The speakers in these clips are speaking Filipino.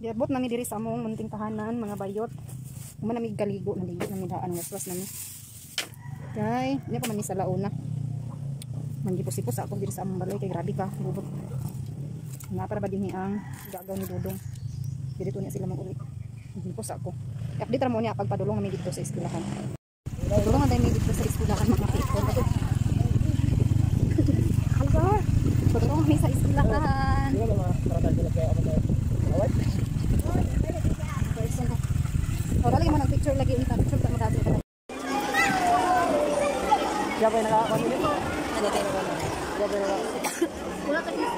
Diabot nami diri sa among munting tahanan mga bayot. Uma nami galigo naligo nami daan nga plus nami. Kay, di pa man ni sa launa. Manggipos-ipos ako diri sa among balay kay grabe ka, bubot. Nga para ba din ang gagaw ni Dudong. Dito niya sila mag-uli. Manggipos ako. Update ra mo niya pagpadulong kami dito sa eskwelahan. Padulong na dito sa eskwelahan mga people. Hello. Padulong kami sa eskwelahan. Ora lagi mo nang picture lagi unta picture ta magati ka. Siapa yang nak kami ni? Ada tengok. Siapa yang nak? Wala ka dito.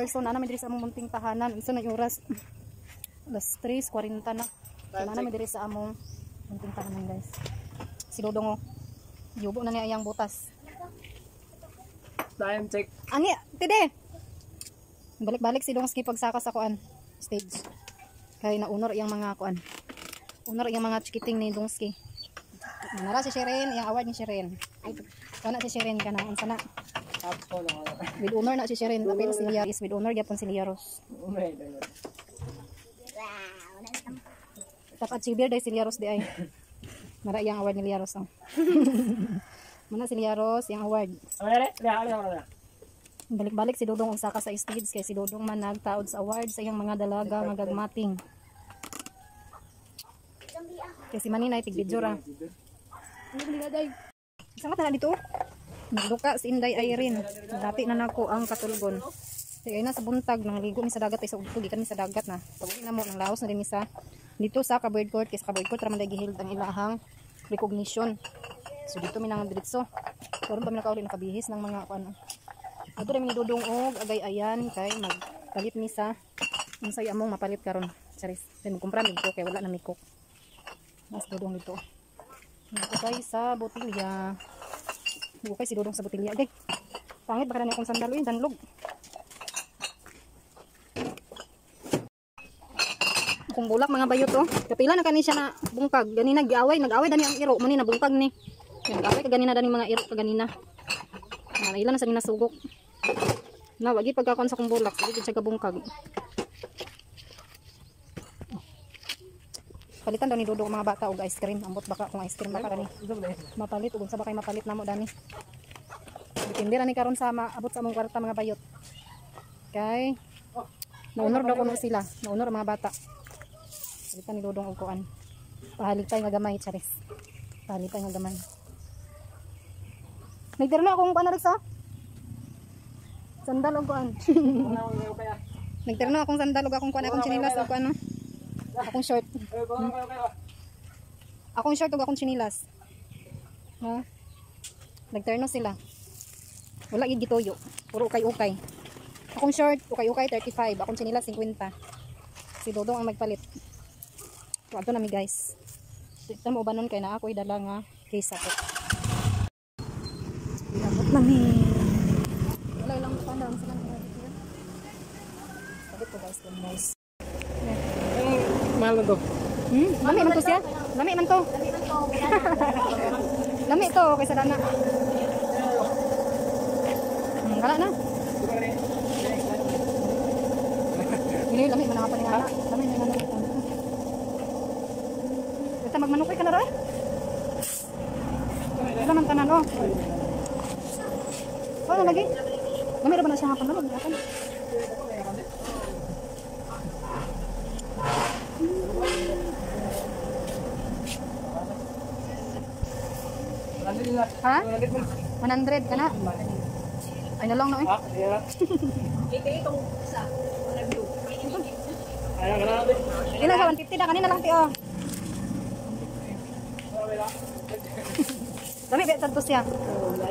So na namin diri sa among munting tahanan. Isa na yung oras. Alas 3:40 na. So na namin diri sa among munting tahanan, guys. Si Dodong oh. Yubo na niya iyang butas. Time check. Ani, tide. Balik-balik si Dongski pagsaka sa kuan stage. Kay naunor iyang mga kuan. Unor iyang mga chikiting ni Dongski. Nara si Shiren, iyang award ni Shiren. Kana si Shiren kana unsa na? With honor na si Shiren, apil si Lia is with honor gyapon si Liaros. Tapat si Beer day si Liaros di ay. Mara yang award ni Liaros oh. Mana si Liaros yang award. Balik-balik si Dodong usa ka sa stage kay si Dodong man nagtaod sa award sa iyang mga dalaga nga gagmating. Kay si Manina tig-video ra. Sangat na dito. Nagduka si Inday Irene. Dati na nako ang katulgon. Kaya na sa buntag nangligo mi sa dagat ay sa ugtog gikan mi sa dagat na. Pag na mo nang laos na din mi sa dito sa Kabird Court kay sa Kabird Court ra man gihild ang ilahang recognition. So dito mi nang diretso. Karon pa mi nakauli nakabihis ng mga kuan. Ato ra mi Dudong og agay ayan kay magpalit mi sa unsay among mapalit karon. Charis. Then kumpra mi ko kay wala na mi cook. Mas Dudong dito. Nagkay sa botilya. Bukay si Dudong sa botilya. Agay. Pangit baka na akong sandalo yun. Danlog. Kung bulak mga bayot oh. Kapila na kani siya na bungkag. Ganina giaway. Nag-away dani ang iro. Muni na bungkag ni. Nag-away ka ganina dani mga iro kaganina. Ilan na sa minasugok. Na wagi pagkakon sa kong bulak. Sige siya kabungkag. Palitan daw ni Dudong mga bata og ice cream. Ambot baka kung ice cream baka dani. Mapalit ug unsa ba kay mapalit namo dani. Dipindi ra ni karon sa abot sa among kwarta mga bayot. Kay naunor daw kuno sila. Naunor mga bata. Palitan ni Dudong og kuan. Pahalipay nga gamay charis. Pahalipay nga gamay. Nagdirna akong kuan sa sandal og kuan. Nagdirna akong sandal og akong kuan akong chinilas og kuan. Akong short. Akong short ug akong chinilas. Ha? Nagterno sila. Wala gid gitoyo. Puro ukay-ukay. Akong short ukay-ukay 35, akong chinilas 50. Si Dodong ang magpalit. So ato na mi guys. Dito mo banon kay na ako'y dala nga case ako. Abot na mi. Wala lang pa lang sa kanila. Sabit ko guys. Mahal na to. Lami man to siya? Lami man to. Lami to kaysa dana. Wala na. Ini lami man nga paningala. Lami man nga. Kita magmanukay ka na ra? Wala man tanan oh. Ano lagi? Namira ba na siya hapon na mag-akan? Ha? 100 ka na? Ay na lang na eh. Itong isa. Ina sa 150 na kanina lang ti oh. Dami ba tanto siya?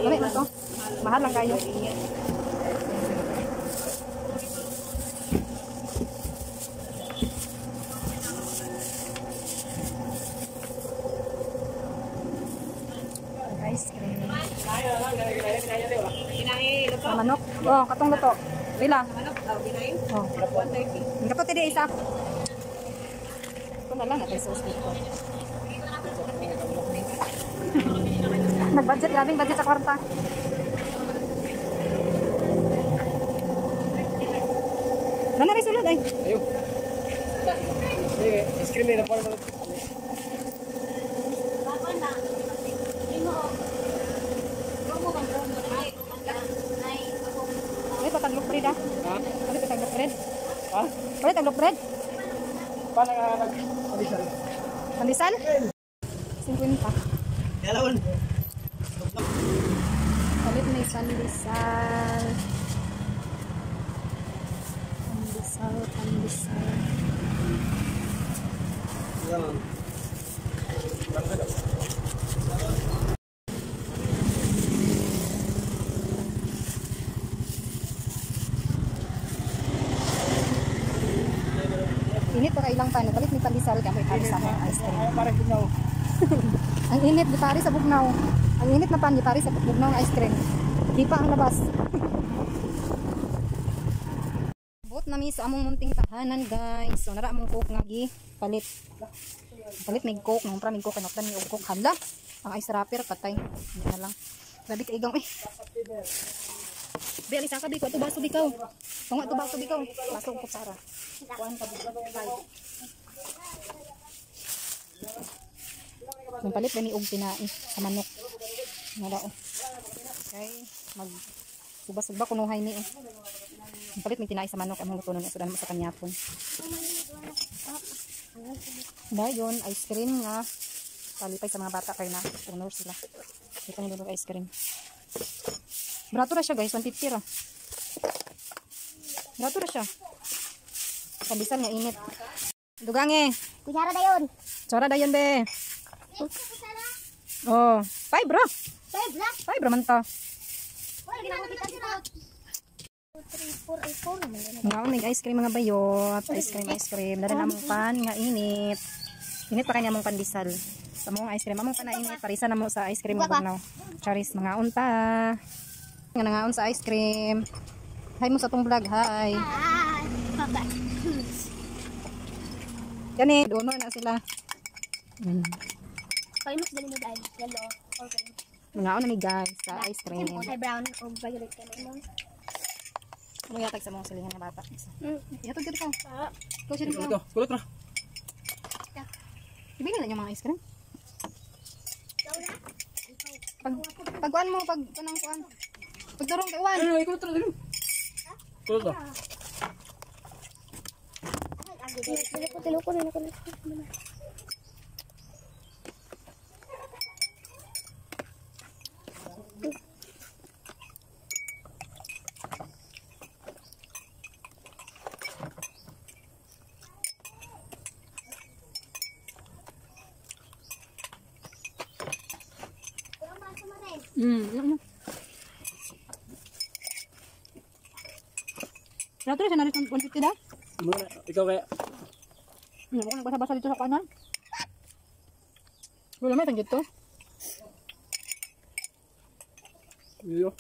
Dami na to. Mahal lang kayo. Ice cream. Manok. Oh, katong luto. Pila? Oh. 130. Ang kato tidi isa. Ito na lang natin sauce dito. Nag-budget, grabing budget sa kwarta. Mana rin sulod ay? Ayo. Ice cream na para sa Ay, pataglok bread ah. ha? Ay, pataglok bread. Ha? Ay, taglok bread. Paano ka nag-alisal? Pandesal? 50. Yalawon. Palit may pandesal. Pandesal. Yalawon. Init pa kailang pan. Palit may pandesal ka. May paris sa mga ice cream. Para kinaw. Ang init, di pari sa bugnaw. Ang init na pan, di pari sa bugnaw ng ice cream. Di pa ang labas. Bot na mi sa among munting tahanan, guys. So, nara among coke nga gi. Palit. Palit may coke. Nung pra may coke. Kanoktan may coke. Hala. Ang ice wrapper, patay. Hindi na lang. Grabe ka igang eh. Be, alisa ka, be. Kuha ito baso, bikaw. Tunga ito baso, bikaw. Baso ko Sara. Kuhaan ka, bikaw. Nung palit ba ni og tinae sa manok. Nga daw. Okay. Mag suba-suba kunuhay ni. Nung palit may tinae sa manok. Among luto nun. Sudan mo sa kanyapon. Dayon, ice cream nga. Palipay sa mga bata kayo na. Honor sila. Ito nyo doon ice cream. Barato na siya guys. 150 ra. Barato na siya. Pandesal nga init. Dugange. Kutsara na yun. Tsara dayon be. Oh, 5 bro. 5 lang. 5 bro man to. Wala, ginagawa kita. 2, 3, 4, 4 naman yun. Nga unig ice cream mga bayot. Ice cream. Dali na mong pan nga init. Init pa kanya mong pandesal. Sa mong ice cream. Among pan na init. Parisa na mo sa ice cream. Now. Charis, mga unta. Nga nangaon sa ice cream. Hi mo sa tong vlog. Hi. Yan eh. Doon na sila. Kaya mas dali mo dahil. Yellow. Okay. Nangaon na mi guys sa ice cream. Ay brown o violet ka naman. Ano yatag sa mga silingan na bata? Yatag dito ko. Close yun Kulot ko. na. Kulot na. Ibigay na yung mga ice cream. Pagkuan mo, kanang kuan. Pagturong kay Juan. Ay, kulot na. Kulot na. Tiloko na. Rato na siya narin 150 daw. Ikaw kaya. Hindi ko nagbasa-basa dito sa kanan. Wala may tanggit to. Iyo.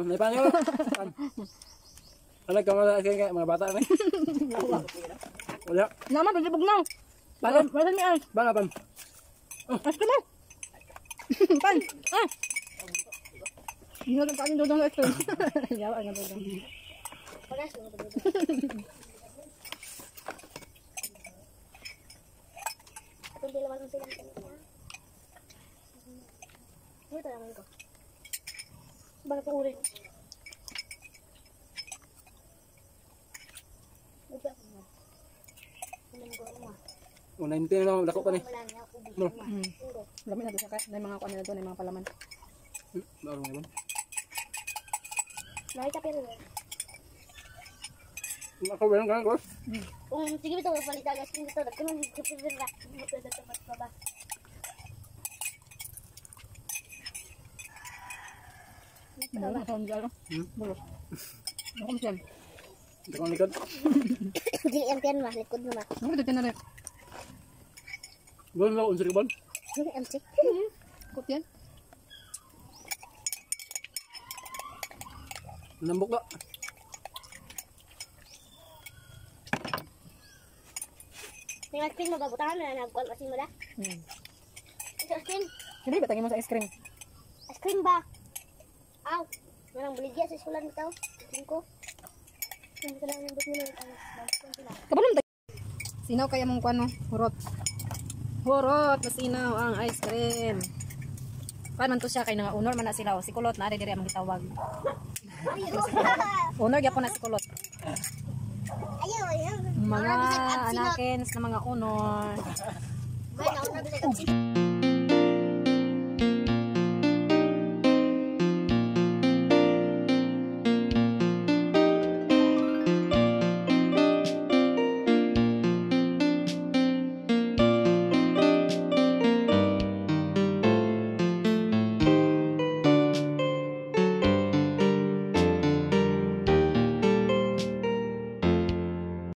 May pan yun. Alag ka mga bata na. Wala. Naman, pagkibog na. Pan. Wala ni ay. Banga pan. Asko mo. Pan. Ah. Hindi na kanin doon ng extra. Yawa nga doon. Ito naman ko. Baka po ulit. Ito ako. Alam ko ano. 190 na dako pa ni. Wala niya ako. No. Lami na doon siya. May mga kuan na doon, may mga palaman. Baro naman. Nakita pero Ako ba yung ko? kung sige ito, palit agad skin ito. Kung hindi ko pipirra, hindi ko ito mas baba. Wala sa hindi ano. Bulos. Ako mo siya. Dako ang likod. Dili ang tiyan ma, likod mo ma. Ano dito na rin? Gol na unsur bon. Dili MC. Kot yan. Nambok ka. Tingnan skin mo babutahan na nagkuan kasi mo da. Ito skin, Hindi ba tangin mo sa ice cream? ice cream ba? Aw, narang buligya sa eskwela nito. Tingin ko. Hindi ko lang nabot mo na sila. Kabalong tayo. Sinaw kaya mong kuan no? Hurot. Hurot, masinaw ang ice cream. Kuan man to siya kay nga honor man na sila. Si Kulot na diri among gitawag. Honor gyapon na si Kulot. Ayaw, ayaw. Mga anakins na mga honor. Ba, nauna bisag